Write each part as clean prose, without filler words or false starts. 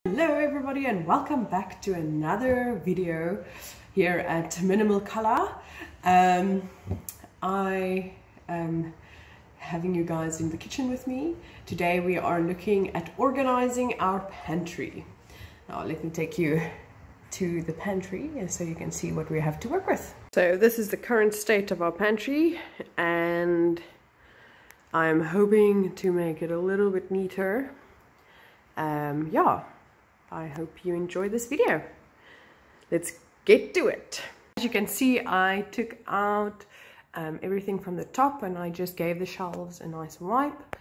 Hello everybody and welcome back to another video here at Minimal Color. I am having you guys in the kitchen with me. Today we are looking at organizing our pantry. Now let me take you to the pantry so you can see what we have to work with. So this is the current state of our pantry and I'm hoping to make it a little bit neater. Yeah, I hope you enjoy this video. Let's get to it. As you can see, I took out everything from the top and I just gave the shelves a nice wipe.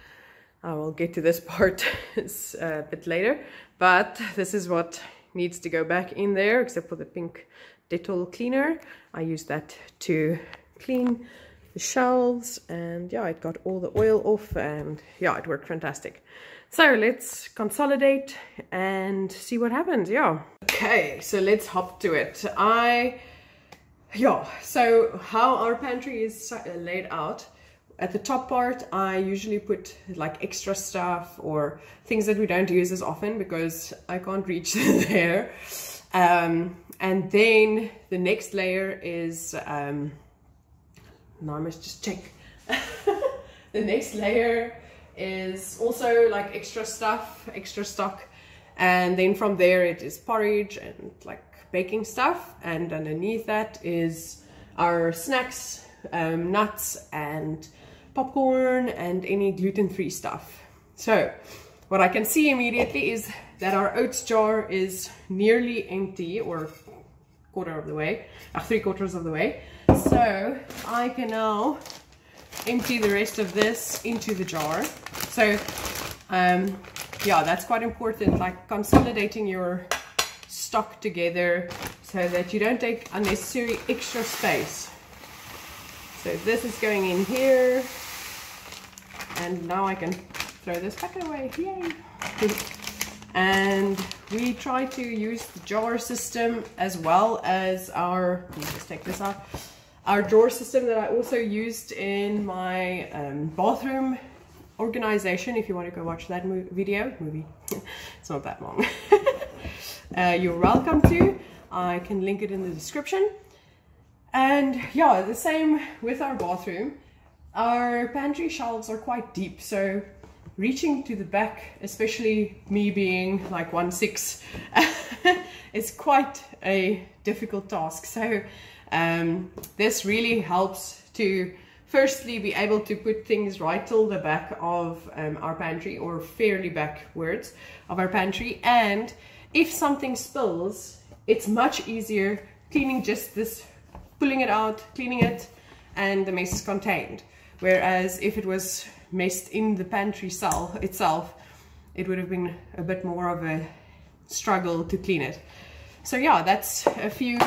I will get to this part a bit later, but this is what needs to go back in there, except for the pink Dettol cleaner. I used that to clean the shelves, and yeah, it got all the oil off, and yeah, it worked fantastic. So let's consolidate and see what happens. Yeah, okay, so let's hop to it. So how our pantry is laid out, at the top part I usually put like extra stuff or things that we don't use as often because I can't reach there, and then the next layer is now I must just check. The next layer is also like extra stuff, extra stock, and then from there it is porridge and like baking stuff, and underneath that is our snacks, nuts and popcorn and any gluten-free stuff. So what I can see immediately is that our oats jar is nearly empty, or quarter of the way, 3/4 of the way. So I can now empty the rest of this into the jar. So yeah, that's quite important, like consolidating your stock together so that you don't take unnecessary extra space. So this is going in here, and now I can throw this back away. Yay! And we try to use the jar system as well as our, let me just take this out, our drawer system that I also used in my bathroom organization. If you want to go watch that movie, it's not that long. You're welcome to. I can link it in the description. And yeah, the same with our bathroom. Our pantry shelves are quite deep, so reaching to the back, especially me being like 1'6", is quite a difficult task. So this really helps to firstly be able to put things right till the back of our pantry, or fairly backwards of our pantry, and if something spills, it's much easier cleaning just this, pulling it out, cleaning it, and the mess is contained. Whereas if it was messed in the pantry itself, it would have been a bit more of a struggle to clean it. So yeah, that's a few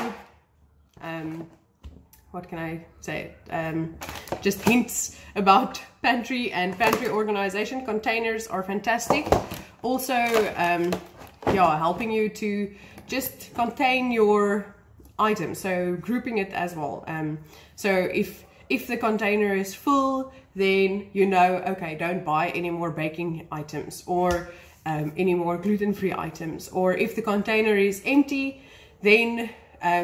what can I say, just hints about pantry and pantry organization. Containers are fantastic. Also yeah, helping you to just contain your items, so grouping it as well. So if the container is full, then you know, okay, don't buy any more baking items or any more gluten-free items. Or if the container is empty, then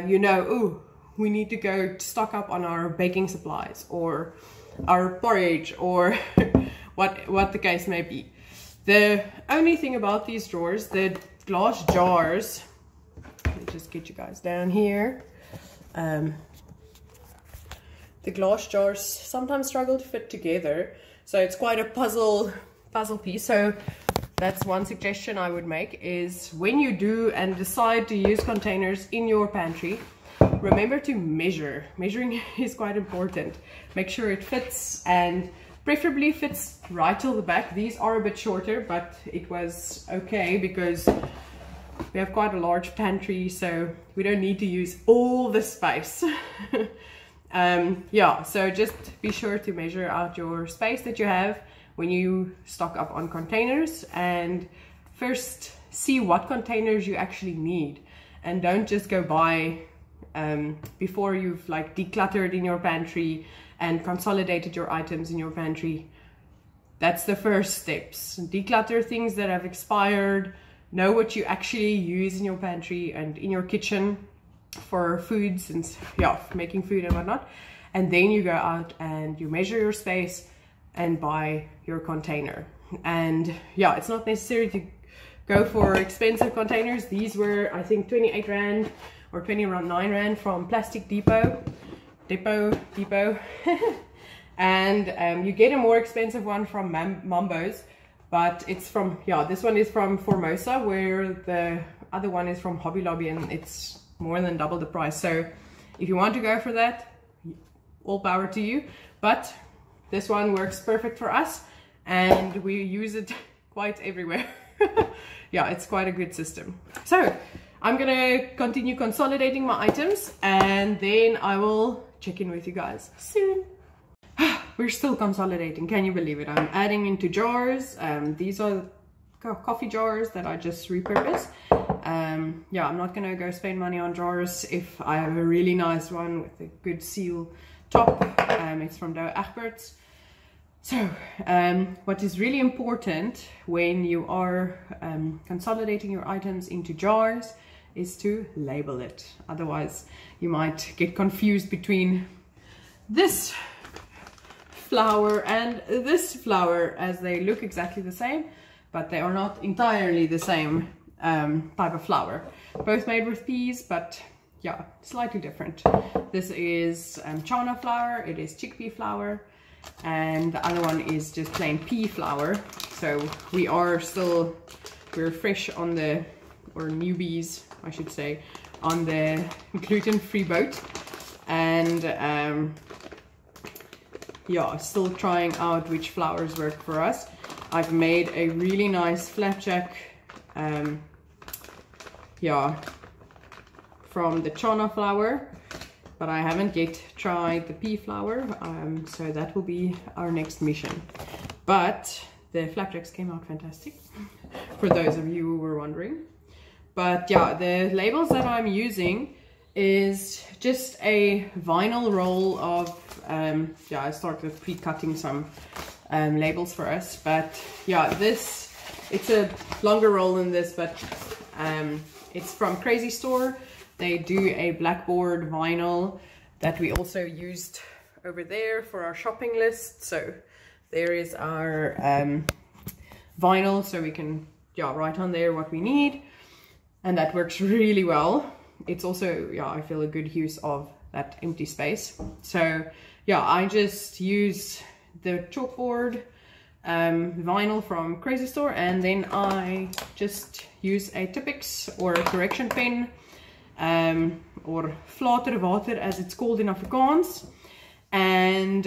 you know, oh, we need to go stock up on our baking supplies or our porridge, or what the case may be. The only thing about these drawers, the glass jars, let me just get you guys down here. The glass jars sometimes struggle to fit together, so it's quite a puzzle piece. So that's one suggestion I would make, is when you do and decide to use containers in your pantry, remember to measure. Measuring is quite important. Make sure it fits, and preferably fits right till the back. These are a bit shorter, but it was okay because we have quite a large pantry, so we don't need to use all the space. Yeah, so just be sure to measure out your space that you have when you stock up on containers, and first see what containers you actually need, and don't just go buy before you've like decluttered in your pantry and consolidated your items in your pantry. That's the first steps. Declutter things that have expired, know what you actually use in your pantry and in your kitchen for foods and yeah, making food and whatnot. And then you go out and you measure your space and buy your container. And yeah, it's not necessary to go for expensive containers. These were, I think, 28 Rand or 29 Rand from Plastic Depot. And you get a more expensive one from Mambo's, but it's from, yeah, this one is from Formosa, where the other one is from Hobby Lobby, and it's more than double the price. So if you want to go for that, all power to you. But this one works perfect for us, and we use it quite everywhere. Yeah, it's quite a good system. So I'm gonna continue consolidating my items, and then I will check in with you guys soon. We're still consolidating, can you believe it? I'm adding into jars. These are coffee jars that I just repurposed. Yeah, I'm not gonna go spend money on jars if I have a really nice one with a good seal top. It's from Douwe Egberts. So what is really important when you are consolidating your items into jars is to label it. Otherwise you might get confused between this flour and this flour, as they look exactly the same, but they are not entirely the same type of flour. Both made with peas, but yeah, slightly different. This is chana flour, it is chickpea flour, and the other one is just plain pea flour. So we're fresh on the, or newbies I should say, on the gluten-free boat, and yeah, still trying out which flours work for us. I've made a really nice flapjack, yeah, from the chana flour, but I haven't yet tried the pea flour, so that will be our next mission. But the flapjacks came out fantastic, for those of you who were wondering. But yeah, the labels that I'm using is just a vinyl roll of, yeah, I started pre-cutting some labels for us, but yeah, it's a longer roll than this, but it's from Crazy Store. They do a blackboard vinyl that we also used over there for our shopping list. So there is our vinyl, so we can, yeah, write on there what we need, and that works really well. It's also, yeah, I feel a good use of that empty space. So yeah, I just use the chalkboard vinyl from Crazy Store, and then I just use a Tipex or a correction pen, or flater water as it's called in Afrikaans, and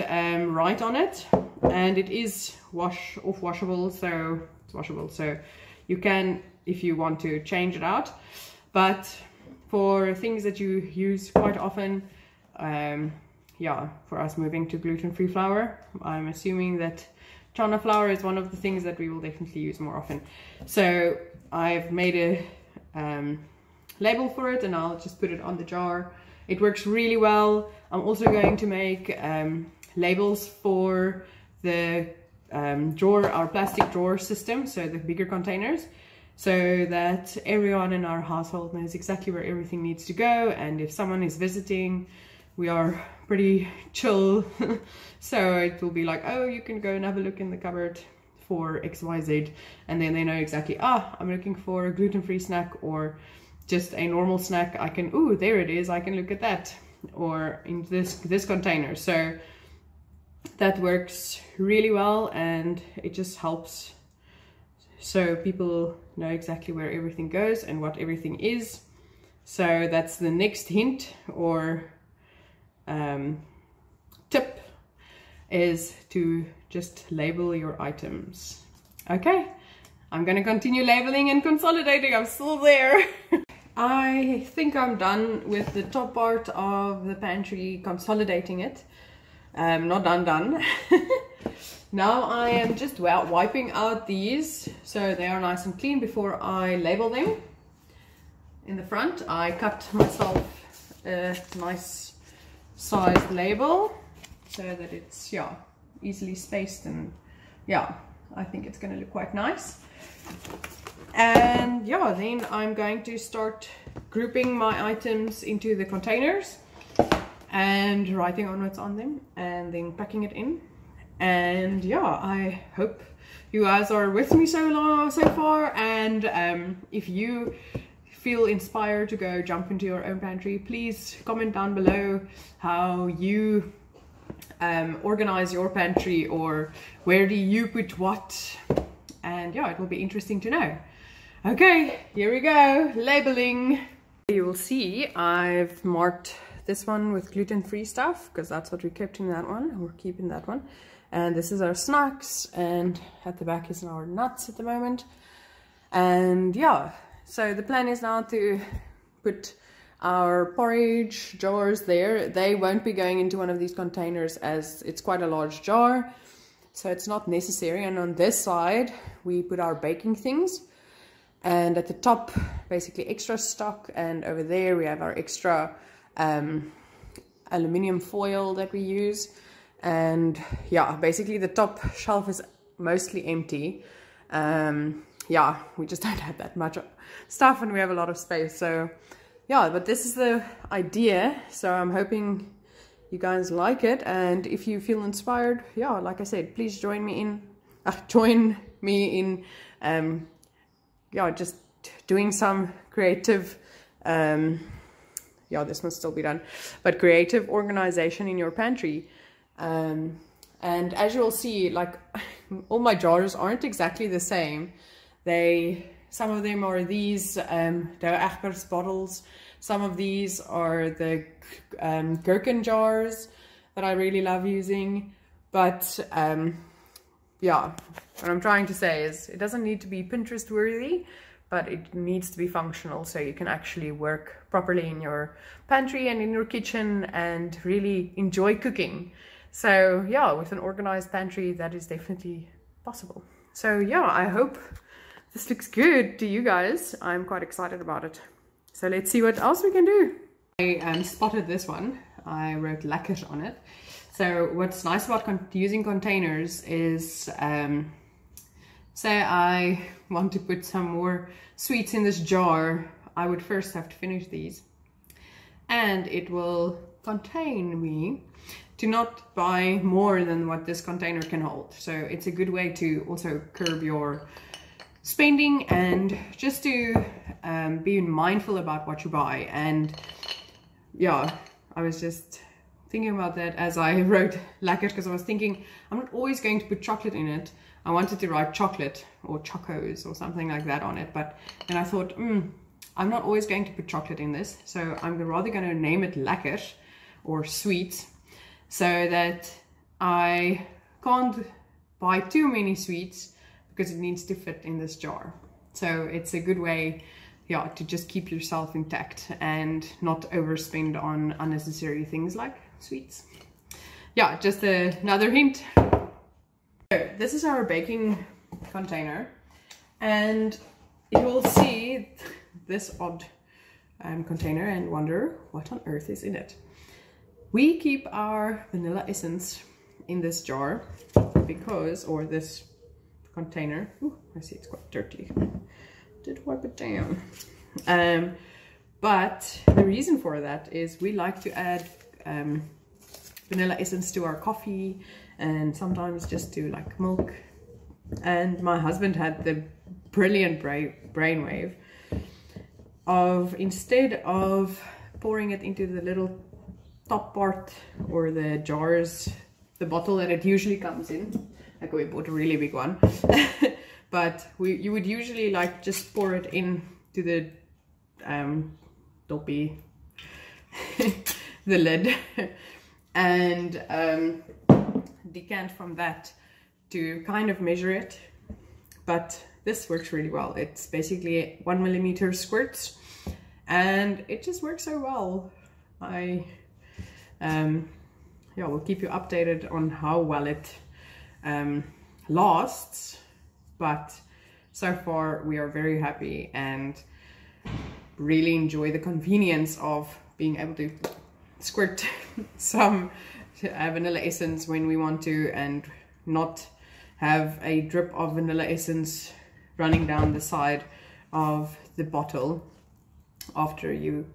write on it. And it is washable, so it's washable, so you can, if you want to, change it out. But for things that you use quite often, yeah, for us moving to gluten-free flour, I'm assuming that chana flour is one of the things that we will definitely use more often. So I've made a label for it, and I'll just put it on the jar. It works really well. I'm also going to make labels for the drawer, our plastic drawer system, so the bigger containers, so that everyone in our household knows exactly where everything needs to go. And if someone is visiting, we are pretty chill. So it will be like, oh, you can go and have a look in the cupboard for XYZ, and then they know exactly, I'm looking for a gluten-free snack or just a normal snack. I can, ooh, there it is, I can look at that, or in this container. So that works really well, and it just helps so people know exactly where everything goes and what everything is. So that's the next hint or tip, is to just label your items. Okay, I'm gonna continue labeling and consolidating. I'm still there. I think I'm done with the top part of the pantry, consolidating it. Not done. Now I am just wiping out these so they are nice and clean before I label them. In the front, I cut myself a nice sized label so that it's, yeah, easily spaced, and yeah, I think it's going to look quite nice. And yeah, then I'm going to start grouping my items into the containers and writing on what's on them and then packing it in. And yeah, I hope you guys are with me so far, and if you feel inspired to go jump into your own pantry, please comment down below how you organize your pantry, or where do you put what, and yeah, it will be interesting to know. Okay, here we go, labeling. You will see I've marked this one with gluten-free stuff because that's what we kept in that one. We're keeping that one. And this is our snacks, and at the back is our nuts at the moment. And yeah, so the plan is now to put our porridge jars there. They won't be going into one of these containers as it's quite a large jar, so it's not necessary. And on this side we put our baking things, and at the top basically extra stock, and over there we have our extra aluminium foil that we use. And yeah, basically the top shelf is mostly empty. Yeah, we just don't have that much stuff and we have a lot of space. So yeah, but this is the idea, so I'm hoping you guys like it. And if you feel inspired, yeah, like I said, please join me in yeah, just doing some creative yeah, this must still be done, but creative organization in your pantry. And as you'll see, like all my jars aren't exactly the same. Some of them are these Douwe Egberts bottles. Some of these are the gherkin jars that I really love using. But yeah, what I'm trying to say is it doesn't need to be Pinterest worthy, but it needs to be functional, so you can actually work properly in your pantry and in your kitchen and really enjoy cooking. So yeah, with an organized pantry, that is definitely possible. So yeah, I hope this looks good to you guys. I'm quite excited about it. So let's see what else we can do. I spotted this one. I wrote lekker on it. So what's nice about using containers is, say I want to put some more sweets in this jar, I would first have to finish these. And it will contain me to not buy more than what this container can hold. So it's a good way to also curb your spending and just to be mindful about what you buy. And yeah, I was just thinking about that as I wrote lekker, because I was thinking I'm not always going to put chocolate in it. I wanted to write chocolate or chocos or something like that on it, but then I thought, I'm not always going to put chocolate in this, so I'm rather going to name it lekker or sweet, so that I can't buy too many sweets because it needs to fit in this jar. So it's a good way, yeah, to just keep yourself intact and not overspend on unnecessary things like sweets. Yeah, just another hint. So this is our baking container, and you will see this odd container and wonder what on earth is in it. We keep our vanilla essence in this jar because, or this container, ooh, I see it's quite dirty, did wipe it down. But the reason for that is we like to add vanilla essence to our coffee, and sometimes just to like milk. And my husband had the brilliant brainwave of, instead of pouring it into the little top part or the jars, the bottle that it usually comes in, like we bought a really big one, but you would usually like just pour it in to the doppie, the lid, and decant from that to kind of measure it. But this works really well. It's basically 1 millimeter squirts, and it just works so well. Yeah, we'll keep you updated on how well it lasts, but so far we are very happy and really enjoy the convenience of being able to squirt some vanilla essence when we want to, and not have a drip of vanilla essence running down the side of the bottle after you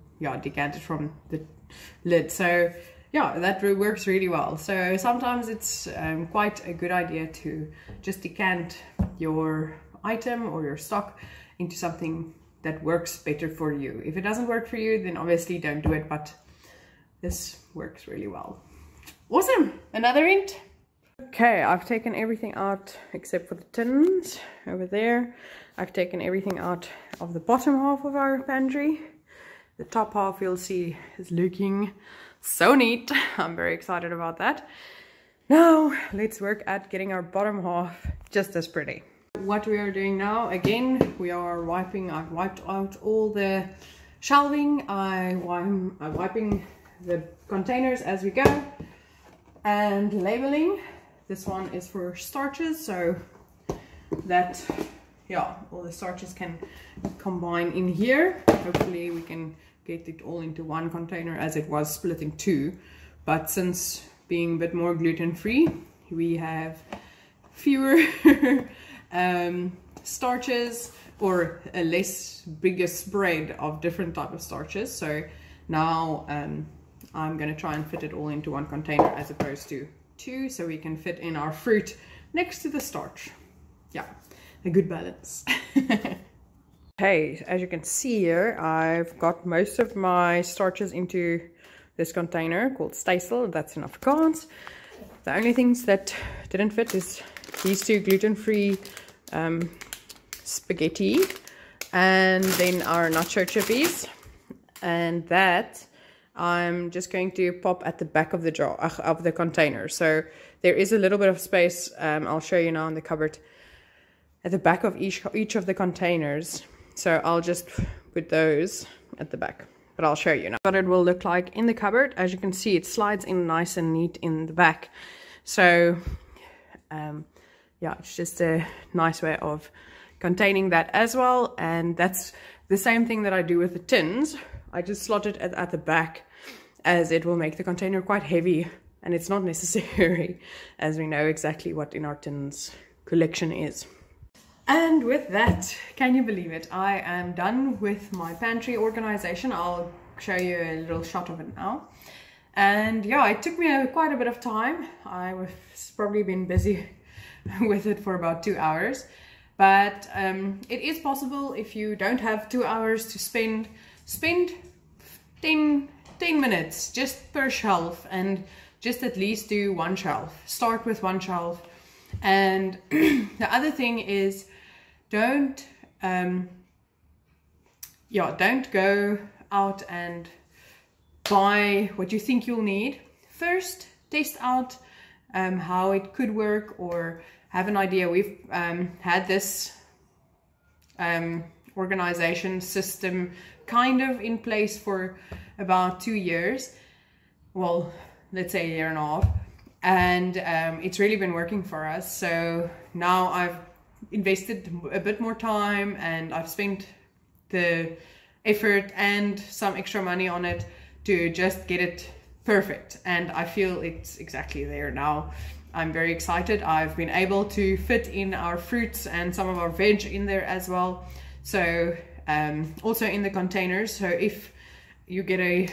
decant it from the lid. So yeah, that works really well. So sometimes it's quite a good idea to just decant your item or your stock into something that works better for you. If it doesn't work for you, then obviously don't do it, but this works really well. Awesome, another int. Okay, I've taken everything out except for the tins over there. I've taken everything out of the bottom half of our pantry. The top half you'll see is looking so neat. I'm very excited about that. Now let's work at getting our bottom half just as pretty. What we are doing now, again, we are wiping. I've wiped out all the shelving. I'm wiping the containers as we go, and labeling. This one is for starches, so that all the starches can combine in here. Hopefully we can get it all into one container, as it was split in two, but since being a bit more gluten-free, we have fewer starches, or a less bigger spread of different type of starches. So now I'm going to try and fit it all into one container as opposed to two, so we can fit in our fruit next to the starch. Yeah, a good balance. Okay, as you can see here, I've got most of my starches into this container called stysel. That's in Afrikaans. The only things that didn't fit is these two gluten-free spaghetti, and then our nacho chippies, and that I'm just going to pop at the back of the jar of the container. So there is a little bit of space. I'll show you now in the cupboard at the back of each of the containers. So I'll just put those at the back, but I'll show you now what it will look like in the cupboard. As you can see, it slides in nice and neat in the back. So yeah, it's just a nice way of containing that as well. And that's the same thing that I do with the tins. I just slot it at the back, as it will make the container quite heavy, and it's not necessary, as we know exactly what in our tins collection is. And with that, can you believe it? I am done with my pantry organization. I'll show you a little shot of it now. And yeah, it took me quite a bit of time. I've probably been busy with it for about 2 hours. But it is possible, if you don't have 2 hours to spend 10 minutes just per shelf, and just at least do one shelf. Start with one shelf. And the other thing is, don't go out and buy what you think you'll need. First, test out how it could work, or have an idea. We've had this organization system kind of in place for about 2 years. Well, let's say a year and a half. And it's really been working for us. So now I've invested a bit more time, and I've spent the effort and some extra money on it to just get it perfect. And I feel it's exactly there now. I'm very excited. I've been able to fit in our fruits and some of our veg in there as well. So also in the containers. So if you get a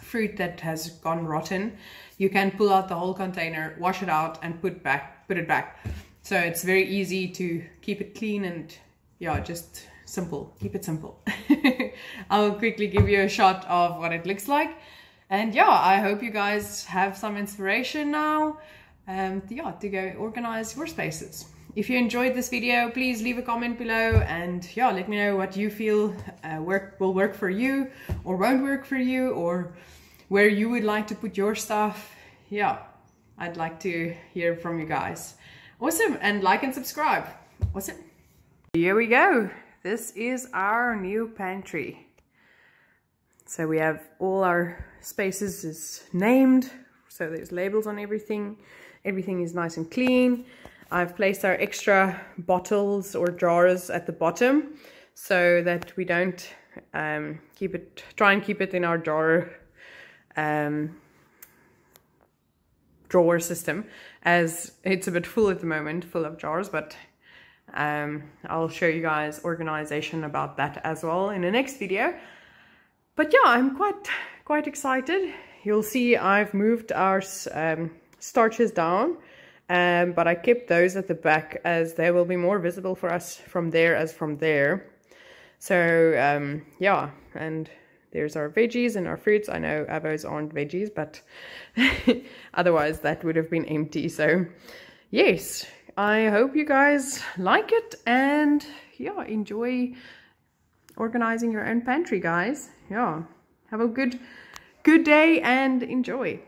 fruit that has gone rotten, you can pull out the whole container, wash it out, and put it back. So it's very easy to keep it clean, and yeah, just simple. Keep it simple. I'll quickly give you a shot of what it looks like. And yeah, I hope you guys have some inspiration now, to go organize your spaces. If you enjoyed this video, please leave a comment below, and yeah, let me know what you feel will work for you or won't work for you, or where you would like to put your stuff. Yeah, I'd like to hear from you guys. Awesome, and like and subscribe. Awesome. Here we go. This is our new pantry. So we have all our spaces is named, so there's labels on everything. Everything is nice and clean. I've placed our extra bottles or jars at the bottom, so that we don't try and keep it in our drawer system, as it's a bit full at the moment, full of jars, but I'll show you guys organization about that as well in the next video. But yeah, I'm quite excited. You'll see I've moved our starches down, but I kept those at the back as they will be more visible for us from there as from there. So yeah, and there's our veggies and our fruits. I know avos aren't veggies, but otherwise that would have been empty. So yes, I hope you guys like it, and yeah, enjoy organizing your own pantry, guys. Yeah, have a good day and enjoy.